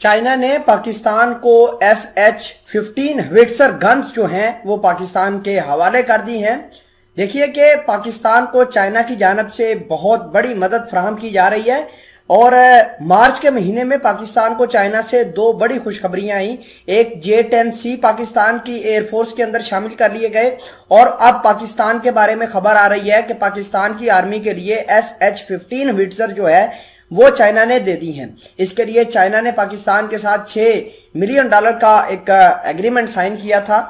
China ने पाकिस्तान को SH-15 हविट्जर guns जो हैं वो पाकिस्तान के हवाले कर दी हैं। देखिए कि पाकिस्तान को चाइना की जानिब से बहुत बड़ी मदद फराहम की जा रही है और मार्च के महीने में पाकिस्तान को चाइना से दो बड़ी खुशखबरियां आई। एक J-10C पाकिस्तान की एयरफोर्स के अंदर शामिल कर लिए गए और अब पाकिस्तान के बारे में खबर आ रही है कि पाकिस्तान की आर्मी के लिए SH-15 हविट्जर जो है वो चाइना ने दे दी हैं। इसके लिए चाइना ने पाकिस्तान के साथ $6 मिलियन का एक एग्रीमेंट साइन किया था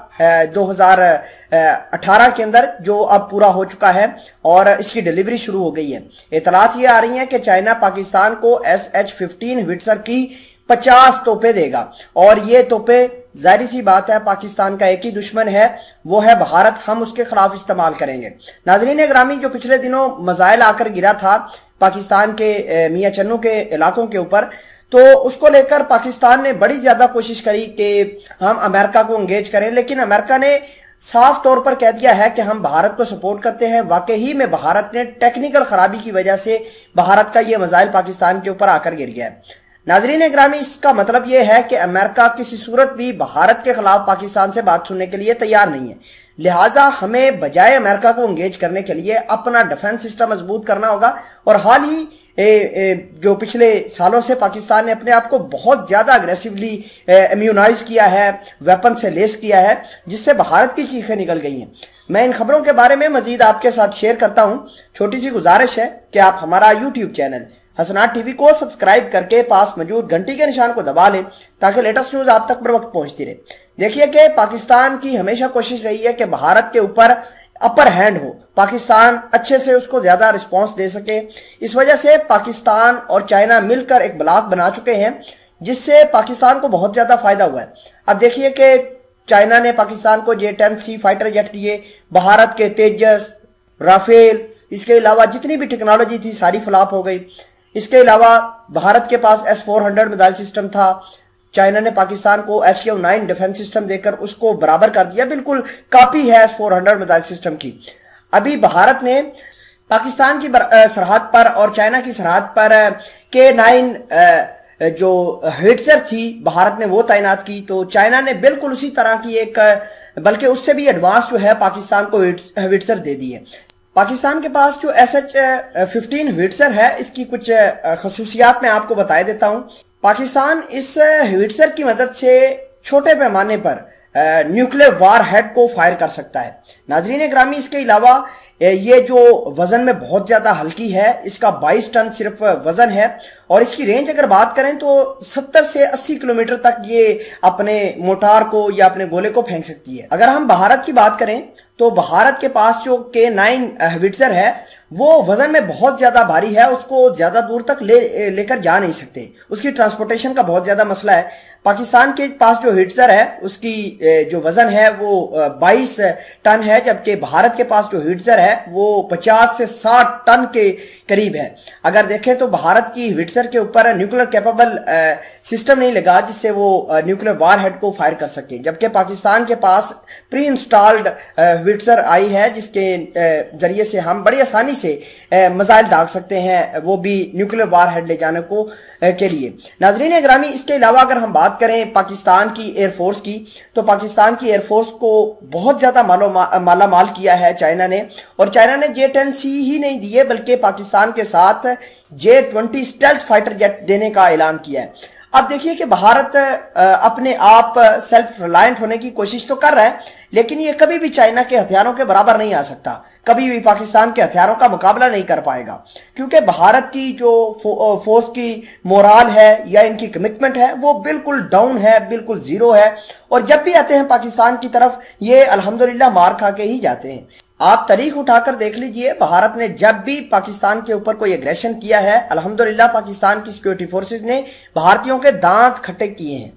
2018 के अंदर, जो अब पूरा हो चुका है और इसकी डिलीवरी शुरू हो गई है। इतलात ये आ रही है कि चाइना पाकिस्तान को SH-15 हविट्जर की 50 तोपें देगा और ये तोपें जाहिर सी बात है पाकिस्तान का एक ही दुश्मन है, वो है भारत। हम उसके खिलाफ इस्तेमाल करेंगे। नाज़रीन ग्रामी, जो पिछले दिनों मिसाइल आकर गिरा था पाकिस्तान के मियां चन्नू के इलाकों के ऊपर, तो उसको लेकर पाकिस्तान ने बड़ी ज्यादा कोशिश करी कि हम अमेरिका को एंगेज करें, लेकिन अमेरिका ने साफ तौर पर कह दिया है कि हम भारत को सपोर्ट करते हैं। वाकई में भारत ने टेक्निकल खराबी की वजह से भारत का यह मिसाइल पाकिस्तान के ऊपर आकर गिर गया है। नाजरीन ग्रामी, इसका मतलब यह है कि अमेरिका किसी सूरत भी भारत के खिलाफ पाकिस्तान से बात सुनने के लिए तैयार नहीं है। लिहाजा हमें बजाय अमेरिका को एंगेज करने के लिए अपना डिफेंस सिस्टम मजबूत करना होगा। और हाल ही जो पिछले सालों से पाकिस्तान ने अपने आप को बहुत ज्यादा अग्रेसिवली इम्यूनाइज किया है, वेपन से लेस किया है, जिससे भारत की चीखें निकल गई हैं। मैं इन खबरों के बारे में मजीद आपके साथ शेयर करता हूं। छोटी सी गुजारिश है कि आप हमारा यूट्यूब चैनल हसनात टीवी को सब्सक्राइब करके पास मौजूद घंटी के निशान को दबा लें ताकि लेटेस्ट न्यूज आप तक बर वक्त पहुंचती रहे। देखिए कि पाकिस्तान की हमेशा कोशिश रही है कि भारत के ऊपर अपर हैंड हो, पाकिस्तान अच्छे से उसको ज्यादा रिस्पांस दे सके। इस वजह से पाकिस्तान और चाइना मिलकर एक ब्लॉक बना चुके हैं, जिससे पाकिस्तान को बहुत ज्यादा फायदा हुआ है। अब देखिए कि चाइना ने पाकिस्तान को J-10C फाइटर जेट दिए, भारत के तेजस, राफेल, इसके अलावा जितनी भी टेक्नोलॉजी थी सारी फ्लॉप हो गई। इसके अलावा भारत के पास S-400 मिसाइल सिस्टम था, चाइना ने पाकिस्तान को HQ-9 डिफेंस सिस्टम देकर उसको बराबर कर दिया, बिल्कुल कॉपी है S-400 मिसाइल सिस्टम की। अभी भारत ने पाकिस्तान की सरहद पर और चाइना की सरहद पर K-9 जो हविट्जर थी भारत ने वो तैनात की, तो चाइना ने बिल्कुल उसी तरह की एक, बल्कि उससे भी एडवांस जो है पाकिस्तान को हविट्जर दे दी है। पाकिस्तान के पास जो SH-15 हविट्जर है, इसकी कुछ खसूसियात मैं आपको बता देता हूं। पाकिस्तान इस हविट्जर की मदद से छोटे पैमाने पर न्यूक्लियर वार हेड को फायर कर सकता है। नाजरीन ग्रामी, इसके अलावा ये जो वजन में बहुत ज्यादा हल्की है, इसका 22 टन सिर्फ वजन है और इसकी रेंज अगर बात करें तो 70 से 80 किलोमीटर तक ये अपने मोटार को या अपने गोले को फेंक सकती है। अगर हम भारत की बात करें तो भारत के पास जो K-9 हविट्जर है वो वजन में बहुत ज्यादा भारी है, उसको ज्यादा दूर तक लेकर जा नहीं सकते, उसकी ट्रांसपोर्टेशन का बहुत ज्यादा मसला है। पाकिस्तान के पास जो हविट्जर है उसकी जो वजन है वो 22 टन है, जबकि भारत के पास जो हविट्जर है वो 50 से 60 टन के करीब है। अगर देखें तो भारत की हविट्जर के ऊपर न्यूक्लियर कैपेबल सिस्टम नहीं लगा जिससे वो न्यूक्लियर वार हेड को फायर कर सके, जबकि पाकिस्तान के पास प्री इंस्टॉल्ड हविट्जर आई है जिसके जरिए से हम बड़ी आसानी से मिसाइल दाग सकते हैं, वो भी न्यूक्लियर वार हेड ले जाने को के लिए। नाजरीन ग्रामी, इसके अलावा अगर हम बात करें पाकिस्तान की एयरफोर्स की, तो पाकिस्तान की एयरफोर्स को बहुत ज्यादा माला माल किया है चाइना ने, और चाइना ने J-10C ही नहीं दिए बल्कि पाकिस्तान के साथ J-20 स्टेल्थ फाइटर जेट देने का ऐलान किया है। अब देखिए कि भारत अपने आप सेल्फ रिलायंट होने की कोशिश तो कर रहा है, लेकिन ये कभी भी चाइना के हथियारों के बराबर नहीं आ सकता, कभी भी पाकिस्तान के हथियारों का मुकाबला नहीं कर पाएगा, क्योंकि भारत की जो फोर्स की मोराल है या इनकी कमिटमेंट है वो बिल्कुल डाउन है, बिल्कुल जीरो है। और जब भी आते हैं पाकिस्तान की तरफ ये अल्हम्दुलिल्लाह मार खा के ही जाते हैं। आप तारीख उठाकर देख लीजिए, भारत ने जब भी पाकिस्तान के ऊपर कोई एग्रेशन किया है, अल्हम्दुलिल्लाह पाकिस्तान की सिक्योरिटी फोर्सेस ने भारतीयों के दांत खट्टे किए हैं।